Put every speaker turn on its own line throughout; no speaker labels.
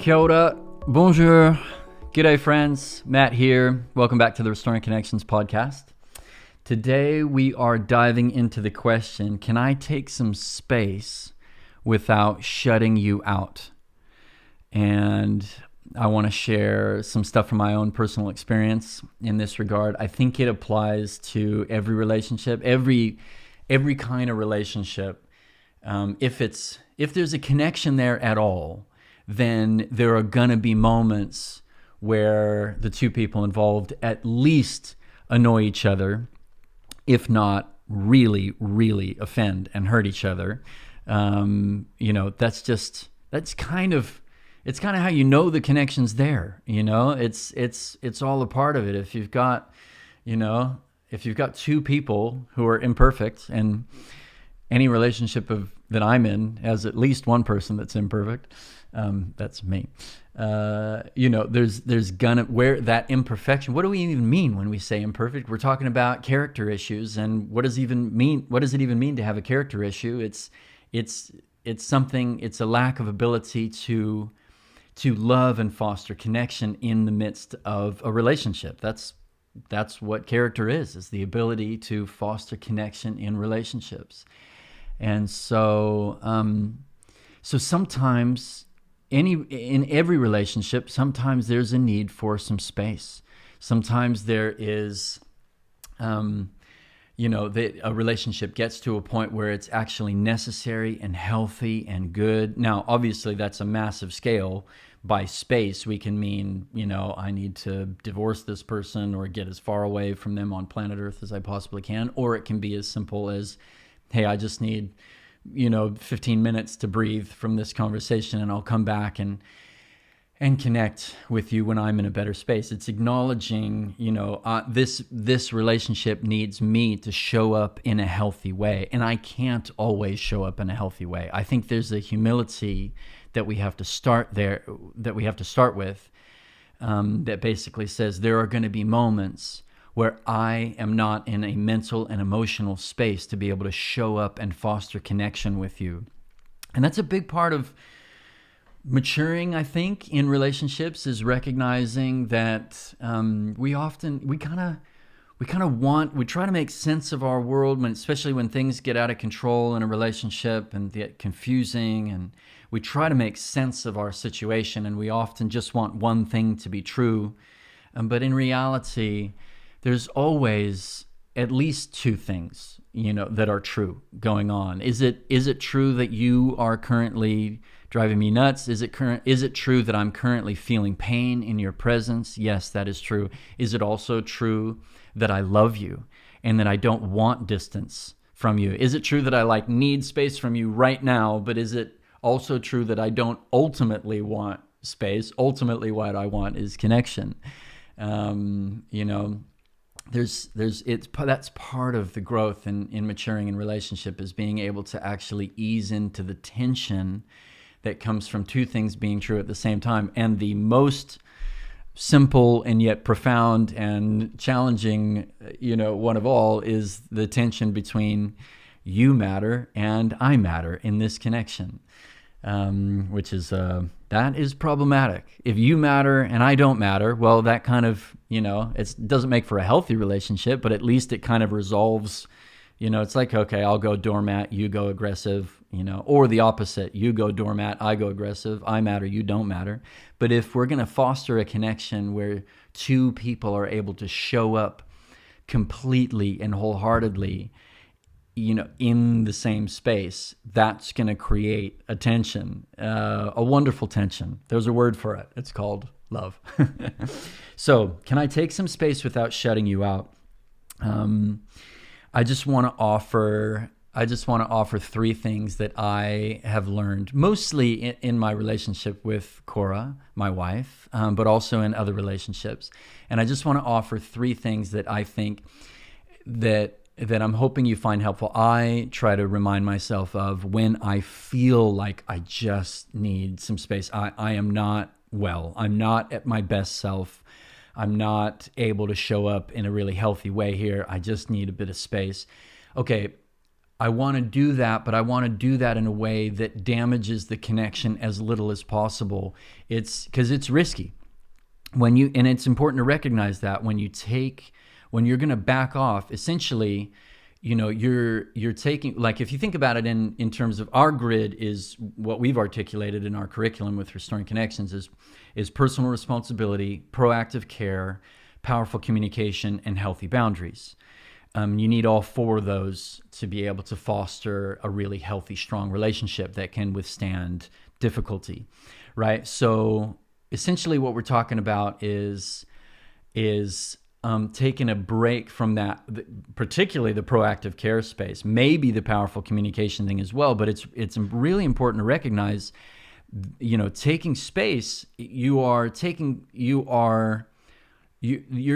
Cora, bonjour, g'day friends, Matt here. Welcome back to the Restoring Connections podcast. Today we are diving into the question, can I take some space without shutting you out? And I want to share some stuff from my own personal experience in this regard. I think it applies to every relationship, every kind of relationship. If there's a connection there at all, then there are gonna be moments where the two people involved at least annoy each other, if not really, really offend and hurt each other. That's kind of how you know the connection's there. It's all a part of it. If you've got two people who are imperfect, and any relationship that I'm in has at least one person that's imperfect. That's me. There's gonna, where that imperfection, what do we even mean when we say imperfect? We're talking about character issues, and what does it even mean to have a character issue? It's a lack of ability to love and foster connection in the midst of a relationship. That's what character is the ability to foster connection in relationships. And so sometimes in every relationship, sometimes there's a need for some space. Sometimes there is, a relationship gets to a point where it's actually necessary and healthy and good. Now, obviously, that's a massive scale. By space, we can mean, I need to divorce this person or get as far away from them on planet Earth as I possibly can. Or it can be as simple as, hey, I just need 15 minutes to breathe from this conversation, and I'll come back and connect with you when I'm in a better space. It's acknowledging, this relationship needs me to show up in a healthy way, and I can't always show up in a healthy way. I think there's a humility that we have to start with, that basically says there are going to be moments where I am not in a mental and emotional space to be able to show up and foster connection with you. And that's a big part of maturing, I think, in relationships, is recognizing that we try to make sense of our world, especially when things get out of control in a relationship and get confusing, and we try to make sense of our situation, and we often just want one thing to be true. But in reality, there's always at least two things, that are true going on. Is it true that you are currently driving me nuts? Is it true that I'm currently feeling pain in your presence? Yes, that is true. Is it also true that I love you and that I don't want distance from you? Is it true that I need space from you right now, but is it also true that I don't ultimately want space? Ultimately, what I want is connection. That's part of the growth in maturing in relationship, is being able to actually ease into the tension that comes from two things being true at the same time. And the most simple and yet profound and challenging, one of all, is the tension between you matter and I matter in this connection, which is that is problematic. If you matter and I don't matter, well, that kind of, it doesn't make for a healthy relationship, but at least it kind of resolves, it's like, okay, I'll go doormat, you go aggressive, or the opposite, you go doormat, I go aggressive, I matter, you don't matter. But if we're going to foster a connection where two people are able to show up completely and wholeheartedly, in the same space, that's going to create a tension, a wonderful tension. There's a word for it. It's called love. So, can I take some space without shutting you out? I just want to offer three things that I have learned, mostly in my relationship with Cora, my wife, but also in other relationships. And I just want to offer three things that I think that I'm hoping you find helpful. I try to remind myself of when I feel like I just need some space. I am not well. I'm not at my best self. I'm not able to show up in a really healthy way here. I just need a bit of space. Okay, I want to do that, but I want to do that in a way that damages the connection as little as possible. It's because it's risky and it's important to recognize that when you're going to back off, essentially, you're taking, like, if you think about it in terms of our grid, is what we've articulated in our curriculum with Restoring Connections is personal responsibility, proactive care, powerful communication, and healthy boundaries. You need all four of those to be able to foster a really healthy, strong relationship that can withstand difficulty, right? So essentially what we're talking about is taking a break from that, particularly the proactive care space, maybe the powerful communication thing as well, but it's really important to recognize, taking space, you're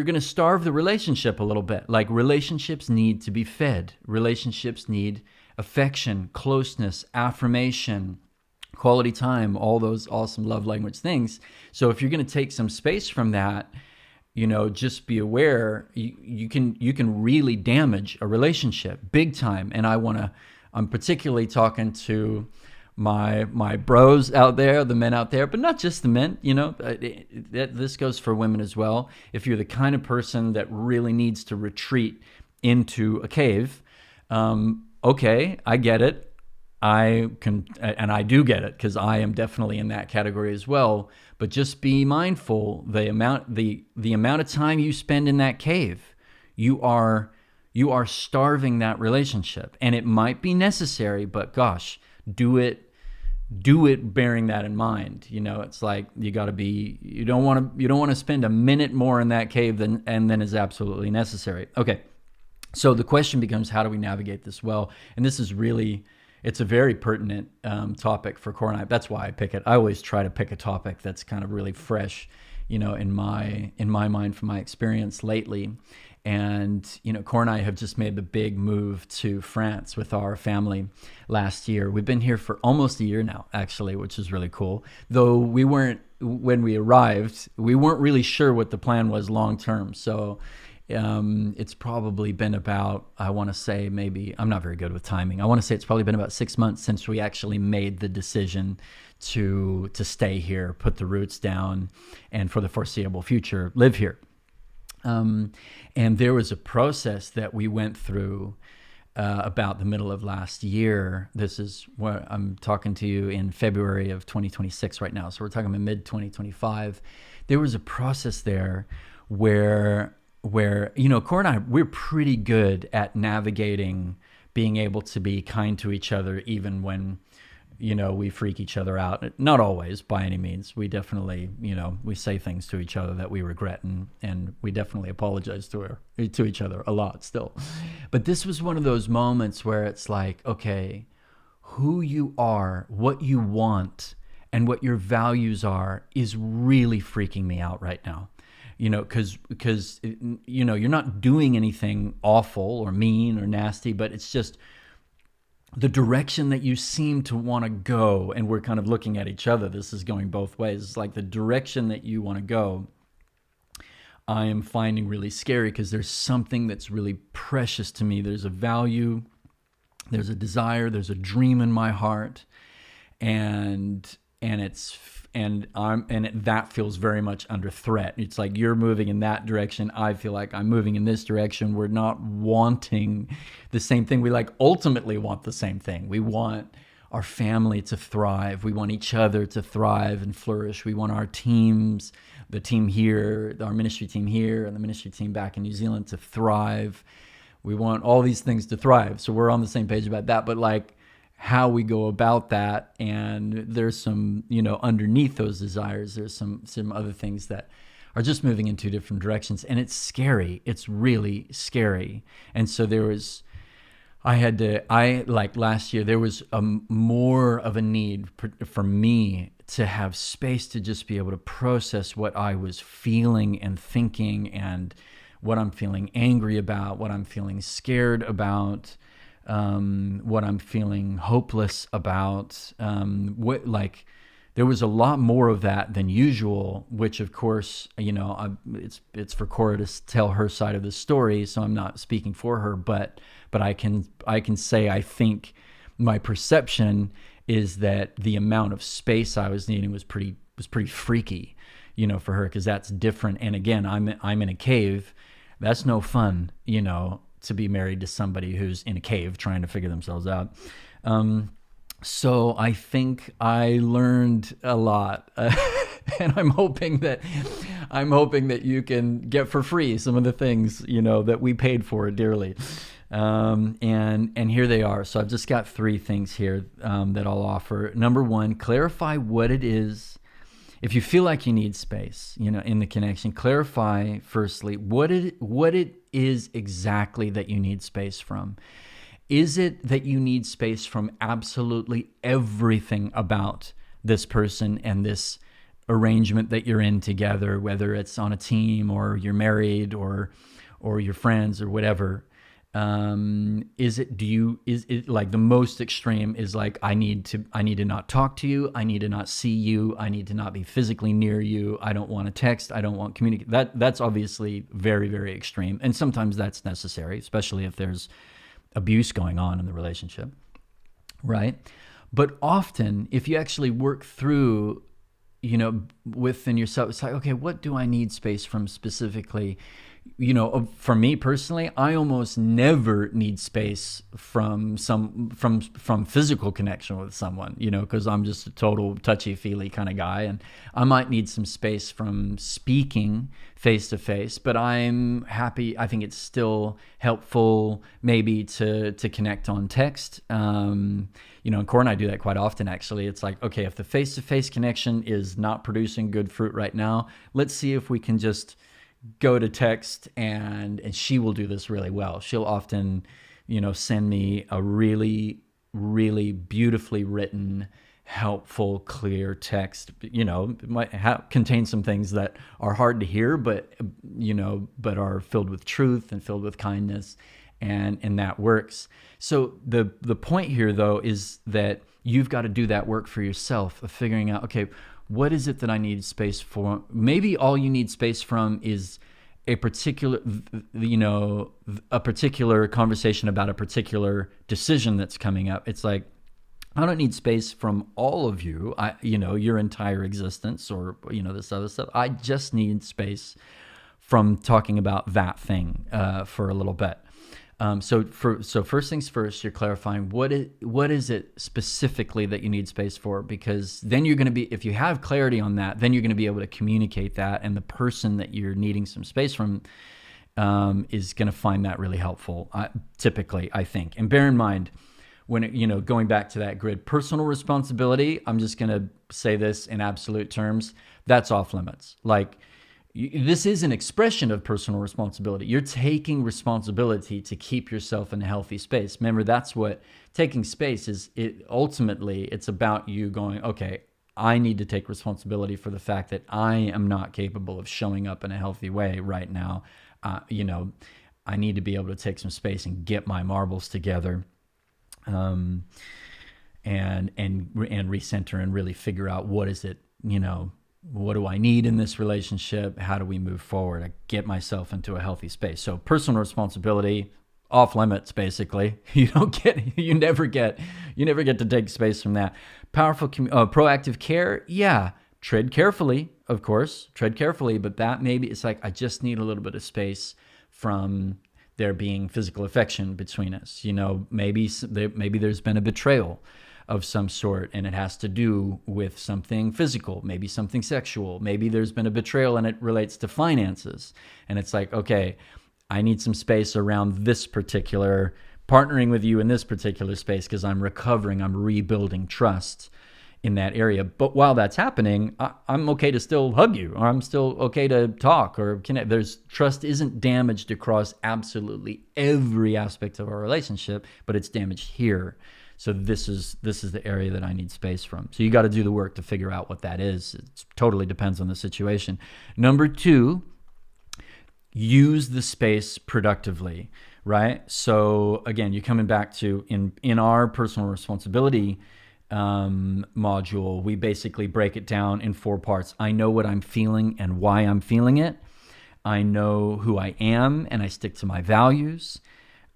going to starve the relationship a little bit. Like, relationships need to be fed. Relationships need affection, closeness, affirmation, quality time, all those awesome love language things. So if you're going to take some space from that, just be aware you can really damage a relationship big time. And I'm particularly talking to my bros out there, the men out there, but not just the men, this goes for women as well. If you're the kind of person that really needs to retreat into a cave, okay, I get it. I do get it, because I am definitely in that category as well. But just be mindful, the amount of time you spend in that cave, you are starving that relationship. And it might be necessary, but gosh, do it bearing that in mind. It's like, you don't want to spend a minute more in that cave than is absolutely necessary. Okay. So the question becomes, how do we navigate this well? And this is really, it's a very pertinent topic for Cora and I. That's why I pick it. I always try to pick a topic that's kind of really fresh, in my mind from my experience lately. And, Cora and I have just made the big move to France with our family last year. We've been here for almost a year now, actually, which is really cool. Though when we arrived, we weren't really sure what the plan was long term. So it's probably been about, I want to say, maybe, I'm not very good with timing. I want to say it's probably been about 6 months since we actually made the decision to stay here, put the roots down, and for the foreseeable future, live here. And there was a process that we went through about the middle of last year. This is what I'm talking to you in February of 2026 right now. So we're talking about mid-2025. There was a process there where Cora and I, we're pretty good at navigating being able to be kind to each other, even when, we freak each other out. Not always, by any means. We definitely, we say things to each other that we regret, and we definitely apologize to each other a lot still. But this was one of those moments where it's like, okay, who you are, what you want, and what your values are is really freaking me out right now. Because you're not doing anything awful or mean or nasty, but it's just the direction that you seem to want to go. And we're kind of looking at each other. This is going both ways. It's like the direction that you want to go, I am finding really scary, because there's something that's really precious to me. There's a value, there's a desire, there's a dream in my heart, and that feels very much under threat. It's like, you're moving in that direction, I feel like I'm moving in this direction. We're not wanting the same thing. We ultimately want the same thing. We want our family to thrive. We want each other to thrive and flourish. We want our teams, the team here, our ministry team here, and the ministry team back in New Zealand to thrive. We want all these things to thrive. So we're on the same page about that. But how we go about that, and there's some, underneath those desires, there's some other things that are just moving in two different directions, and it's scary. It's really scary. And so last year, there was more of a need for me to have space to just be able to process what I was feeling and thinking, and what I'm feeling angry about, what I'm feeling scared about, what I'm feeling hopeless about, there was a lot more of that than usual, which of course, it's for Cora to tell her side of the story, so I'm not speaking for her, but I can say I think my perception is that the amount of space I was needing was pretty freaky, for her, because that's different. And again, I'm in a cave. That's no fun, to be married to somebody who's in a cave trying to figure themselves out. So I think I learned a lot, and I'm hoping that you can get for free some of the things that we paid for dearly. And here they are. So I've just got 3 things here that I'll offer. Number 1, clarify what it is. If you feel like you need space, in the connection, clarify firstly what it is exactly that you need space from. Is it that you need space from absolutely everything about this person and this arrangement that you're in together, whether it's on a team or you're married or your friends or whatever? Is it like the most extreme is like, I need to not talk to you. I need to not see you. I need to not be physically near you. I don't want to text. I don't want to communicate. That's obviously very, very extreme. And sometimes that's necessary, especially if there's abuse going on in the relationship, right? But often if you actually work through, within yourself, it's like, okay, what do I need space from specifically? For me personally, I almost never need space from physical connection with someone, because I'm just a total touchy-feely kind of guy, and I might need some space from speaking face to face, but I'm happy. I think it's still helpful maybe to connect on text. And Cora and I do that quite often, actually. It's like, okay, if the face-to-face connection is not producing good fruit right now, let's see if we can just go to text, and she will do this really well. She'll often, send me a really, really beautifully written, helpful, clear text. It might contain some things that are hard to hear, but are filled with truth and filled with kindness, and that works. So the point here, though, is that you've got to do that work for yourself of figuring out, okay, what is it that I need space for? Maybe all you need space from is a particular conversation about a particular decision that's coming up. It's like, I don't need space from all of you, your entire existence, or, this other stuff. I just need space from talking about that thing for a little bit. So first things first, you're clarifying what is it specifically that you need space for, because then you're going to be, if you have clarity on that, then you're going to be able to communicate that, and the person that you're needing some space from is going to find that really helpful, typically, I think. And bear in mind, when going back to that grid, personal responsibility, I'm just going to say this in absolute terms, that's off limits. Like, this is an expression of personal responsibility. You're taking responsibility to keep yourself in a healthy space. Remember, that's what taking space is. Ultimately, it's about you going, okay, I need to take responsibility for the fact that I am not capable of showing up in a healthy way right now. I need to be able to take some space and get my marbles together, and recenter and really figure out what is it, what do I need in this relationship? How do we move forward? I get myself into a healthy space. So personal responsibility, off limits, basically. You never get to take space from that. Powerful, proactive care. Yeah. Tread carefully, of course, but that maybe it's like, I just need a little bit of space from there being physical affection between us. Maybe there's been a betrayal of some sort, and it has to do with something physical, maybe something sexual. Maybe there's been a betrayal and it relates to finances. And it's like, okay, I need some space around this particular, partnering with you in this particular space, because I'm recovering, I'm rebuilding trust in that area. But while that's happening, I'm okay to still hug you, or I'm still okay to talk or connect. Trust isn't damaged across absolutely every aspect of our relationship, but it's damaged here. So this is the area that I need space from. So you got to do the work to figure out what that is. It totally depends on the situation. Number 2, use the space productively, right? So again, you're coming back to in our personal responsibility module, we basically break it down in 4 parts. I know what I'm feeling and why I'm feeling it. I know who I am and I stick to my values.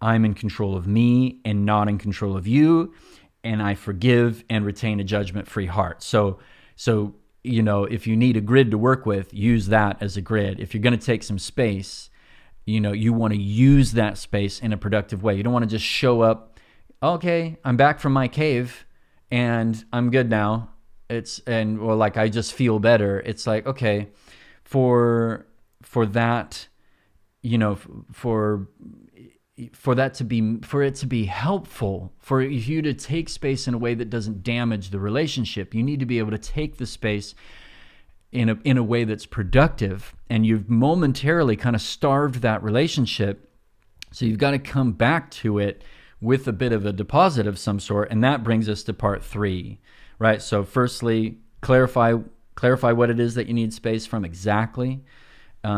I'm in control of me and not in control of you. And I forgive and retain a judgment-free heart. So, if you need a grid to work with, use that as a grid. If you're going to take some space, you want to use that space in a productive way. You don't want to just show up, okay, I'm back from my cave and I'm good now. I just feel better. It's like, okay, for that, for it to be helpful, for you to take space in a way that doesn't damage the relationship, you need to be able to take the space in a way that's productive. And you've momentarily kind of starved that relationship, so you've got to come back to it with a bit of a deposit of some sort. And that brings us to part 3, right? So firstly, clarify what it is that you need space from exactly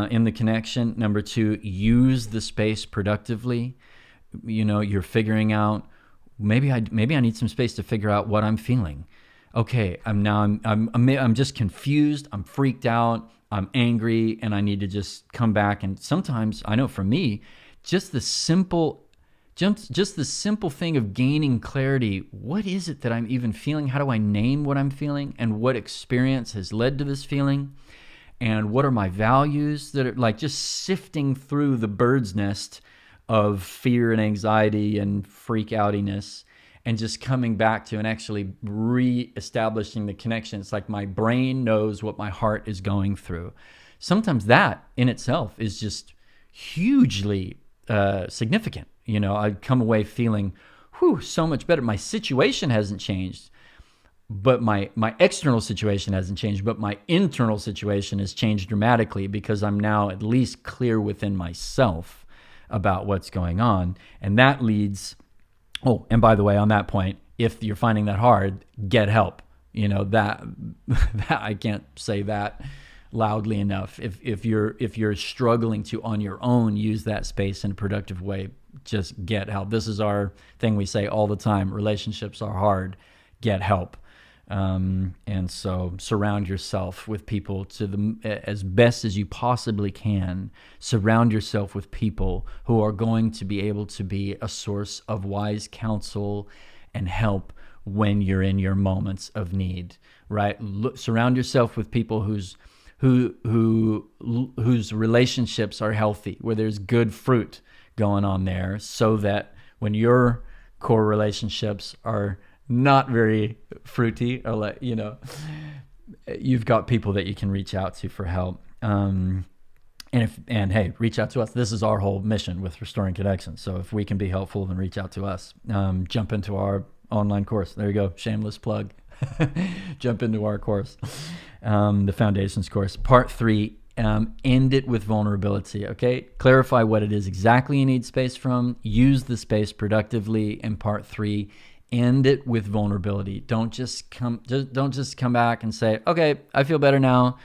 in the connection. Number 2, use the space productively. You're figuring out, maybe I need some space to figure out what I'm feeling. Okay, I'm just confused, I'm freaked out, I'm angry, and I need to just come back. And sometimes, I know for me, just the simple thing of gaining clarity. What is it that I'm even feeling? How do I name what I'm feeling? And what experience has led to this feeling? And what are my values? That are like just sifting through the bird's nest of fear and anxiety and freak outiness, and just coming back to and actually re-establishing the connection. It's like my brain knows what my heart is going through. Sometimes that in itself is just hugely significant. I'd come away feeling, so much better. My situation hasn't changed, but my external situation hasn't changed, but my internal situation has changed dramatically, because I'm now at least clear within myself about what's going on. And that leads, and by the way, on that point, if you're finding that hard, get help. That I can't say that loudly enough. If you're struggling to on your own use that space in a productive way, just get help. This is our thing we say all the time. Relationships are hard. Get help. And so surround yourself with people as best as you possibly can. Surround yourself with people who are going to be able to be a source of wise counsel and help when you're in your moments of need, right? Surround yourself with people whose relationships are healthy, where there's good fruit going on there, so that when your core relationships are not very fruity, or you've got people that you can reach out to for help. And hey, reach out to us. This is our whole mission with Restoring Connections. So if we can be helpful, then reach out to us. Jump into our online course. There you go. Shameless plug. Jump into our course, the Foundations course. Part 3, end it with vulnerability. Okay, clarify what it is exactly you need space from. Use the space productively. And part 3, end it with vulnerability. Don't just come back and say, okay, I feel better now.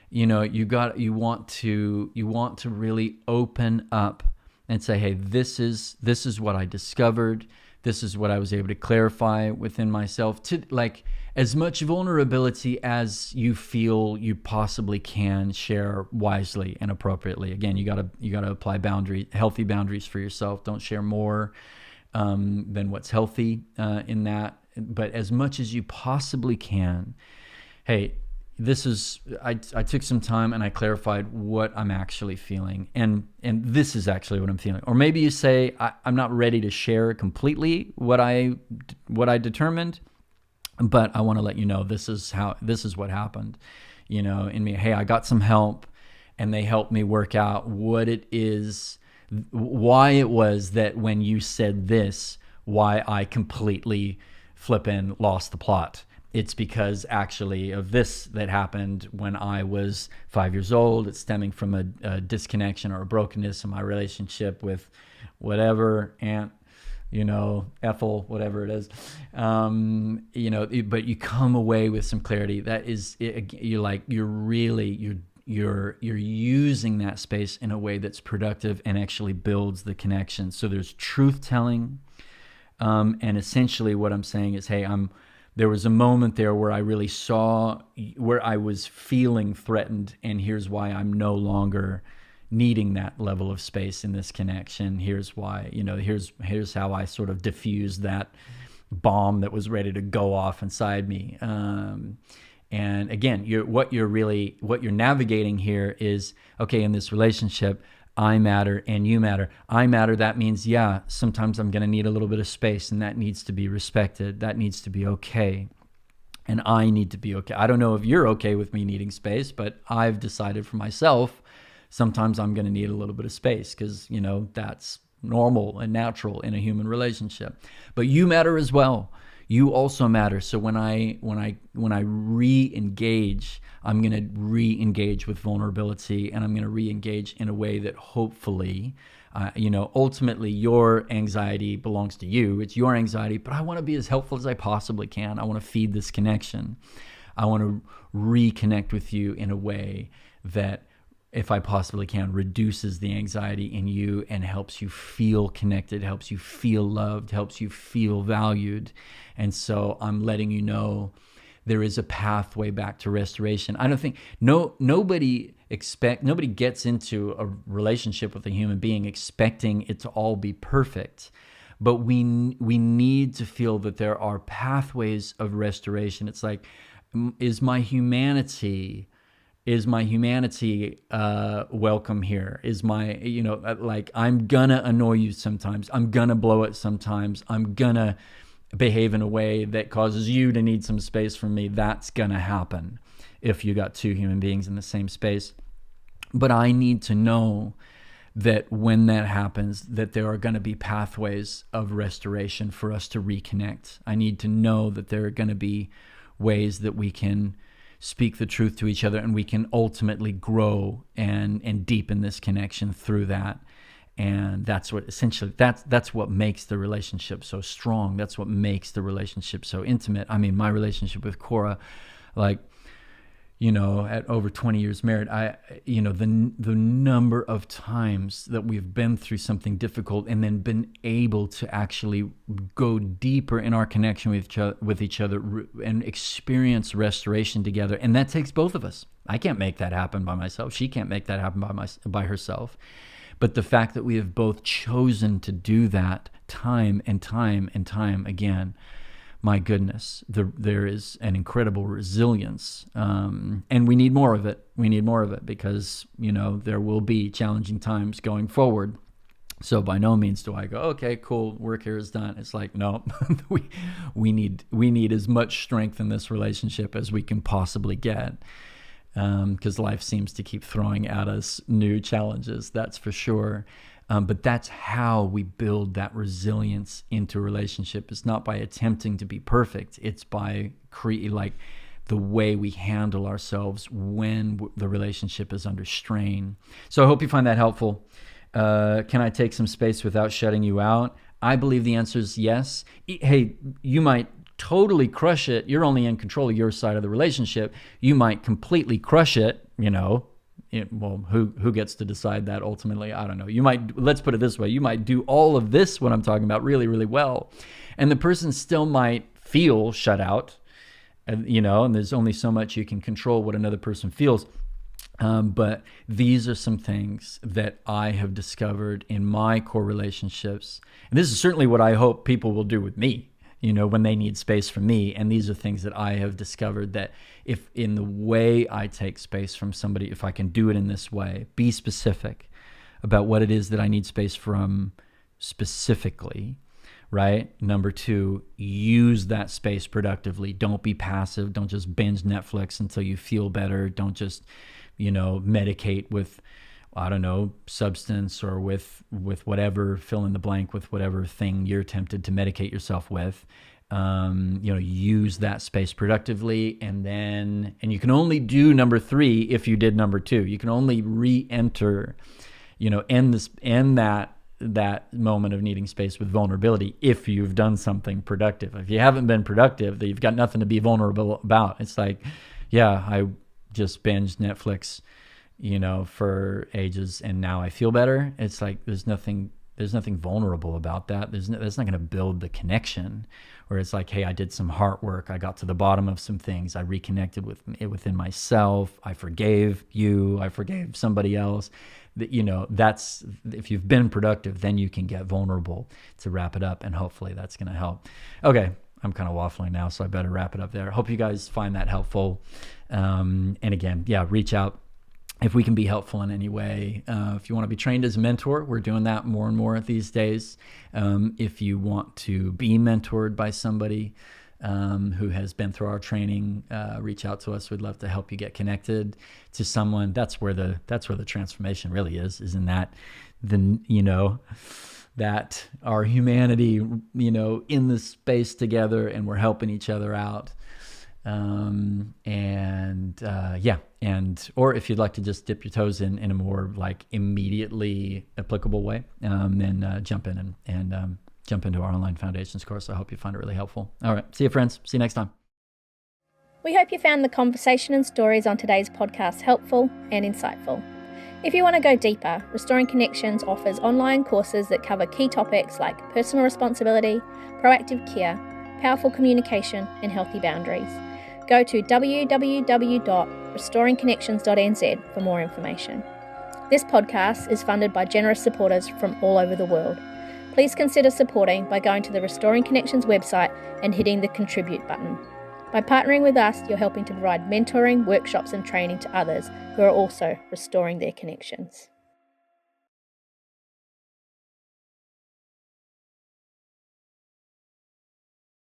You want to really open up and say, hey, this is what I discovered. This is what I was able to clarify within myself. To like as much vulnerability as you feel you possibly can, share wisely and appropriately. Again, you gotta apply healthy boundaries for yourself. Don't share more than what's healthy in that, but as much as you possibly can. Hey, I took some time and I clarified what I'm actually feeling, and this is actually what I'm feeling. Or maybe you say, I'm not ready to share completely what I determined, but I want to let you know this is what happened, in me. Hey, I got some help, and they helped me work out what it is, why it was that when you said this, why I completely flippin' lost the plot. It's because actually of this that happened when I was 5 years old. It's stemming from a disconnection or a brokenness in my relationship with whatever aunt, Ethel, whatever it is. But you come away with some clarity. That is, you're using that space in a way that's productive and actually builds the connection. So there's truth telling, and essentially what I'm saying is, hey, there was a moment there where I really saw where I was feeling threatened, and here's why I'm no longer needing that level of space in this connection. Here's why, here's how I sort of diffused that bomb that was ready to go off inside me. And again, what you're navigating here is, okay, in this relationship, I matter and you matter. I matter. That means, yeah, sometimes I'm going to need a little bit of space, and that needs to be respected. That needs to be okay. And I need to be okay. I don't know if you're okay with me needing space, but I've decided for myself, sometimes I'm going to need a little bit of space because, that's normal and natural in a human relationship. But you matter as well. You also matter. So when I re-engage, I'm going to re-engage with vulnerability, and I'm going to re-engage in a way that hopefully, ultimately your anxiety belongs to you. It's your anxiety, but I want to be as helpful as I possibly can. I want to feed this connection. I want to reconnect with you in a way that, if I possibly can, reduces the anxiety in you and helps you feel connected, helps you feel loved, helps you feel valued. And so I'm letting you know there is a pathway back to restoration. I don't think nobody gets into a relationship with a human being expecting it to all be perfect. But we need to feel that there are pathways of restoration. It's like, is my humanity welcome here? Is my, I'm gonna annoy you sometimes. I'm gonna blow it sometimes. I'm gonna behave in a way that causes you to need some space from me. That's gonna happen if you got two human beings in the same space. But I need to know that when that happens, that there are going to be pathways of restoration for us to reconnect. I need to know that there are going to be ways that we can speak the truth to each other, and we can ultimately grow and deepen this connection through that. And that's what essentially, that's what makes the relationship so strong. That's what makes the relationship so intimate. I mean, my relationship with Cora, at over 20 years married, the number of times that we've been through something difficult and then been able to actually go deeper in our connection with each other and experience restoration together. And that takes both of us. I can't make that happen by myself. She can't make that happen by herself. But the fact that we have both chosen to do that time and time and time again, my goodness, there is an incredible resilience, and we need more of it. We need more of it because, there will be challenging times going forward. So by no means do I go, okay, cool, work here is done. It's like, no, we need as much strength in this relationship as we can possibly get, because life seems to keep throwing at us new challenges, that's for sure. But that's how we build that resilience into a relationship. It's not by attempting to be perfect. It's by the way we handle ourselves when the relationship is under strain. So I hope you find that helpful. Can I take some space without shutting you out? I believe the answer is yes. Hey, you might totally crush it. You're only in control of your side of the relationship. You might completely crush it, who gets to decide that ultimately? I don't know. Let's put it this way. You might do all of this, what I'm talking about, really, really well. And the person still might feel shut out, and there's only so much you can control what another person feels. But these are some things that I have discovered in my core relationships. And this is certainly what I hope people will do with me, when they need space from me. And these are things that I have discovered that if in the way I take space from somebody, if I can do it in this way, be specific about what it is that I need space from specifically, right? Number two, use that space productively. Don't be passive. Don't just binge Netflix until you feel better. Don't just, medicate with, substance or with whatever, fill in the blank with whatever thing you're tempted to medicate yourself with. Use that space productively, and you can only do number three if you did number two. You can only re-enter, end that moment of needing space with vulnerability if you've done something productive. If you haven't been productive, then you've got nothing to be vulnerable about. It's like, yeah, I just binged Netflix, for ages, and now I feel better. It's like there's nothing There's nothing vulnerable about that. That's not going to build the connection. Where it's like, hey, I did some heart work. I got to the bottom of some things. I reconnected with it within myself. I forgave you. I forgave somebody else. That's, if you've been productive, then you can get vulnerable to wrap it up, and hopefully that's going to help. Okay, I'm kind of waffling now, so I better wrap it up there. Hope you guys find that helpful. And again, reach out if we can be helpful in any way. If you want to be trained as a mentor, we're doing that more and more these days. If you want to be mentored by somebody who has been through our training, reach out to us. We'd love to help you get connected to someone. That's where the transformation really is in that, that our humanity, in this space together, and we're helping each other out. Or if you'd like to just dip your toes in a more like immediately applicable way, then jump in and jump into our online foundations course. I hope you find it really helpful. All right. See you, friends. See you next time.
We hope you found the conversation and stories on today's podcast helpful and insightful. If you want to go deeper, Restoring Connections offers online courses that cover key topics like personal responsibility, proactive care, powerful communication, and healthy boundaries. Go to www.restoringconnections.nz for more information. This podcast is funded by generous supporters from all over the world. Please consider supporting by going to the Restoring Connections website and hitting the Contribute button. By partnering with us, you're helping to provide mentoring, workshops, and training to others who are also restoring their connections.